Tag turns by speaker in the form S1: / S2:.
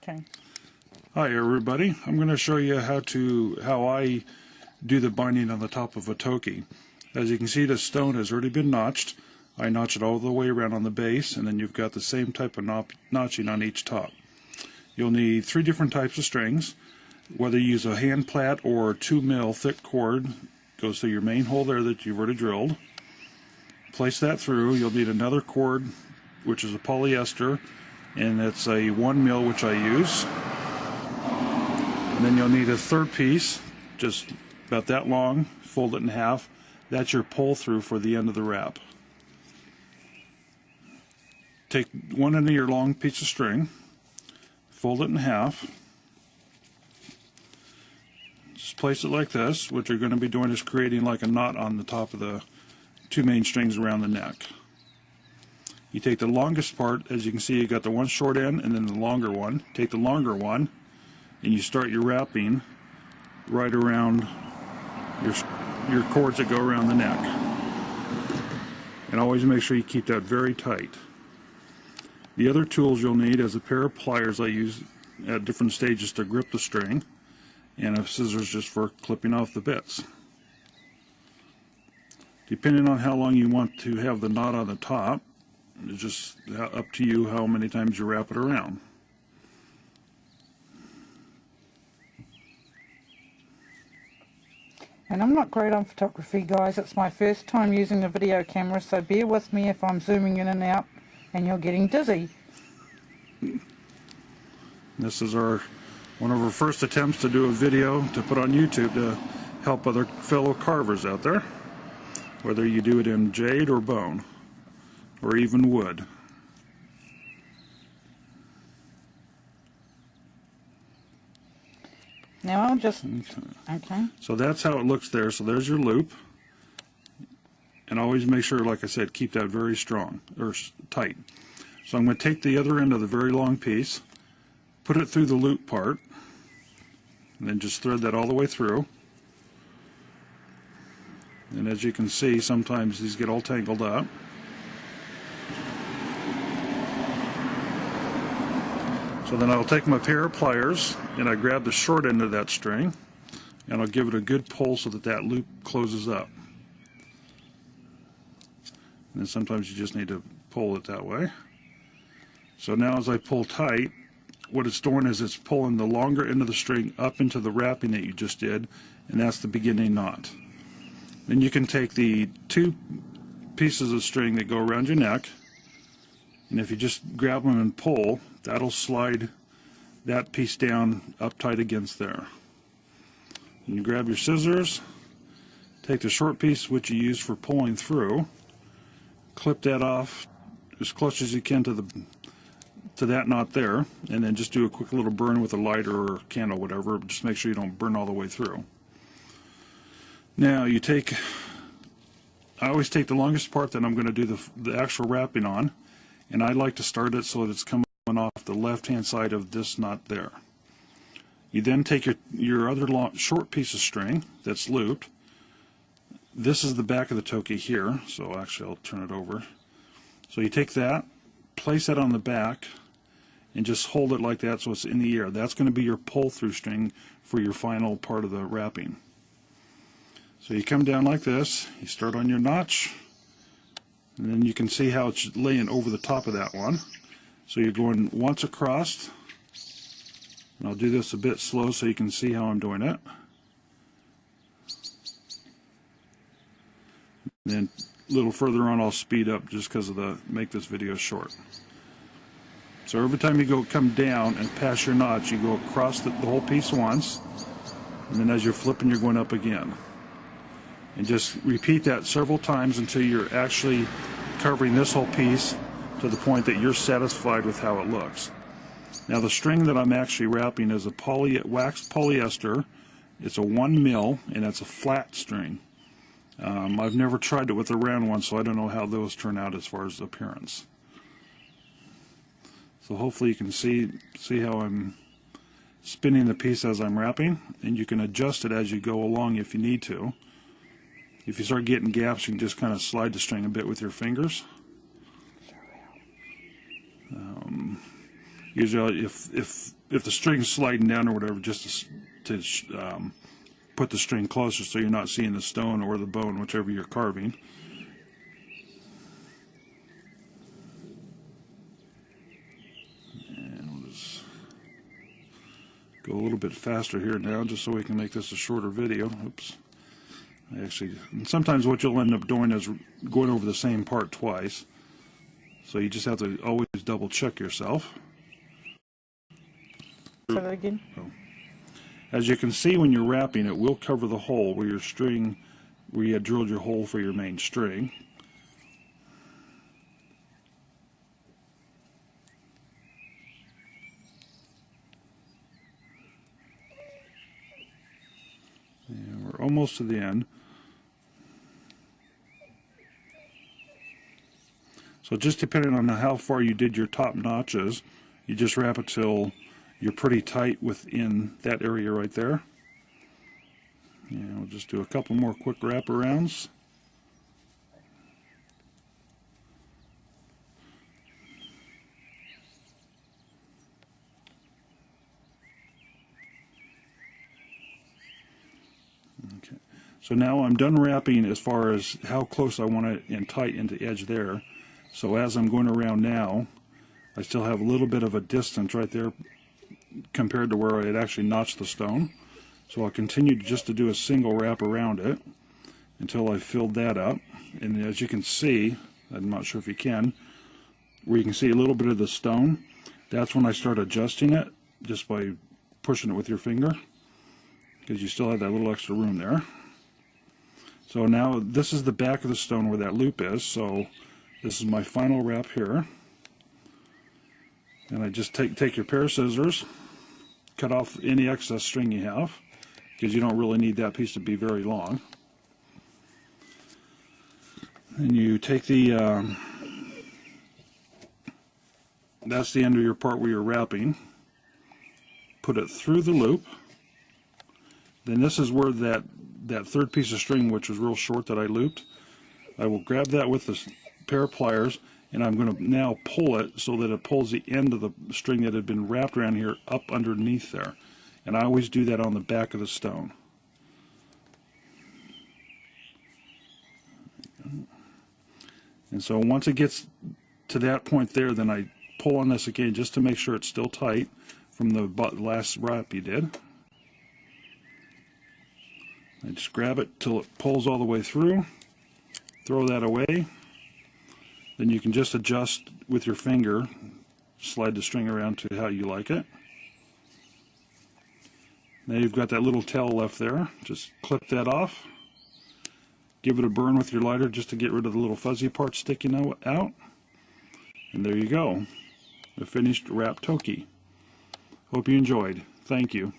S1: Okay.
S2: Hi everybody, I'm going to show you how I do the binding on the top of a toki. As you can see, the stone has already been notched. I notch it all the way around on the base, and then you've got the same type of notching on each top. You'll need 3 different types of strings. Whether you use a hand plait or 2 mil thick cord, goes through your main hole there that you've already drilled. Place that through. You'll need another cord, which is a polyester, and it's a 1 mil, which I use. And then you'll need a third piece, just about that long, fold it in half. That's your pull through for the end of the wrap. Take one end of your long piece of string, fold it in half, just place it like this. What you're going to be doing is creating like a knot on the top of the 2 main strings around the neck. You take the longest part, as you can see, you got the one short end and then the longer one. Take the longer one and you start your wrapping right around your cords that go around the neck. And always make sure you keep that very tight. The other tools you'll need is a pair of pliers I use at different stages to grip the string, and a scissors just for clipping off the bits. Depending on how long you want to have the knot on the top, it's just up to you how many times you wrap it around.
S1: And I'm not great on photography, guys. It's my first time using a video camera, so bear with me if I'm zooming in and out and you're getting dizzy.
S2: This is one of our first attempts to do a video to put on YouTube to help other fellow carvers out there, whether you do it in jade or bone or even wood.
S1: Now I'll just... Okay.
S2: So that's how it looks there. So there's your loop. And always make sure, like I said, keep that very strong, or tight. So I'm going to take the other end of the very long piece, put it through the loop part, and then just thread that all the way through. And as you can see, sometimes these get all tangled up. So then I'll take my pair of pliers and I grab the short end of that string and I'll give it a good pull so that that loop closes up. And then sometimes you just need to pull it that way. So now as I pull tight, what it's doing is it's pulling the longer end of the string up into the wrapping that you just did, and that's the beginning knot. Then you can take the 2 pieces of string that go around your neck, and if you just grab them and pull, that'll slide that piece down up tight against there. And you grab your scissors, take the short piece which you use for pulling through, clip that off as close as you can to that knot there, and then just do a quick little burn with a lighter or a candle, whatever. Just make sure you don't burn all the way through. Now I always take the longest part that I'm going to do the actual wrapping on, and I like to start it so that it's coming off the left hand side of this knot there. You then take your other short piece of string that's looped. This is the back of the toki here, so actually I'll turn it over. So you take that, place that on the back, and just hold it like that so it's in the air. That's going to be your pull through string for your final part of the wrapping. So you come down like this, you start on your notch, and then you can see how it's laying over the top of that one. So you're going once across, and I'll do this a bit slow so you can see how I'm doing it. And then a little further on I'll speed up just because of make this video short. So every time you come down and pass your notch, you go across the whole piece once, and then as you're flipping, you're going up again. And just repeat that several times until you're actually covering this whole piece to the point that you're satisfied with how it looks. Now the string that I'm actually wrapping is a waxed polyester. It's a 1 mil, and it's a flat string. I've never tried it with a round one, so I don't know how those turn out as far as appearance. So hopefully you can see how I'm spinning the piece as I'm wrapping, and you can adjust it as you go along if you need to. If you start getting gaps, you can just kind of slide the string a bit with your fingers. Usually if if the string's sliding down or whatever, just to put the string closer so you're not seeing the stone or the bone, whichever you're carving. And we'll just go a little bit faster here now, just so we can make this a shorter video. Oops. Actually, sometimes what you'll end up doing is going over the same part twice. So you just have to always double check yourself.
S1: Say that again.
S2: Oh. As you can see, when you're wrapping, it will cover the hole where your string, where you had drilled your hole for your main string. And we're almost to the end. So just depending on how far you did your top notches, you just wrap it till you're pretty tight within that area right there. And we'll just do a couple more quick wraparounds. Okay. So now I'm done wrapping as far as how close I want it and tight into the edge there. So as I'm going around now, I still have a little bit of a distance right there compared to where I had actually notched the stone. So I'll continue just to do a single wrap around it until I filled that up. And as you can see, I'm not sure if you can, where you can see a little bit of the stone, that's when I start adjusting it just by pushing it with your finger, because you still have that little extra room there. So now this is the back of the stone where that loop is, so this is my final wrap here. And I just take your pair of scissors, cut off any excess string you have, because you don't really need that piece to be very long. And you take the, that's the end of your part where you're wrapping, put it through the loop. Then this is where that third piece of string, which was real short that I looped, I will grab that with this pair of pliers, and I'm going to now pull it so that it pulls the end of the string that had been wrapped around here up underneath there. And I always do that on the back of the stone. And so once it gets to that point there, then I pull on this again just to make sure it's still tight from the last wrap you did. I just grab it till it pulls all the way through, throw that away. Then you can just adjust with your finger, slide the string around to how you like it. Now you've got that little tail left there. Just clip that off. Give it a burn with your lighter just to get rid of the little fuzzy part sticking out. And there you go. A finished wrap toki. Hope you enjoyed. Thank you.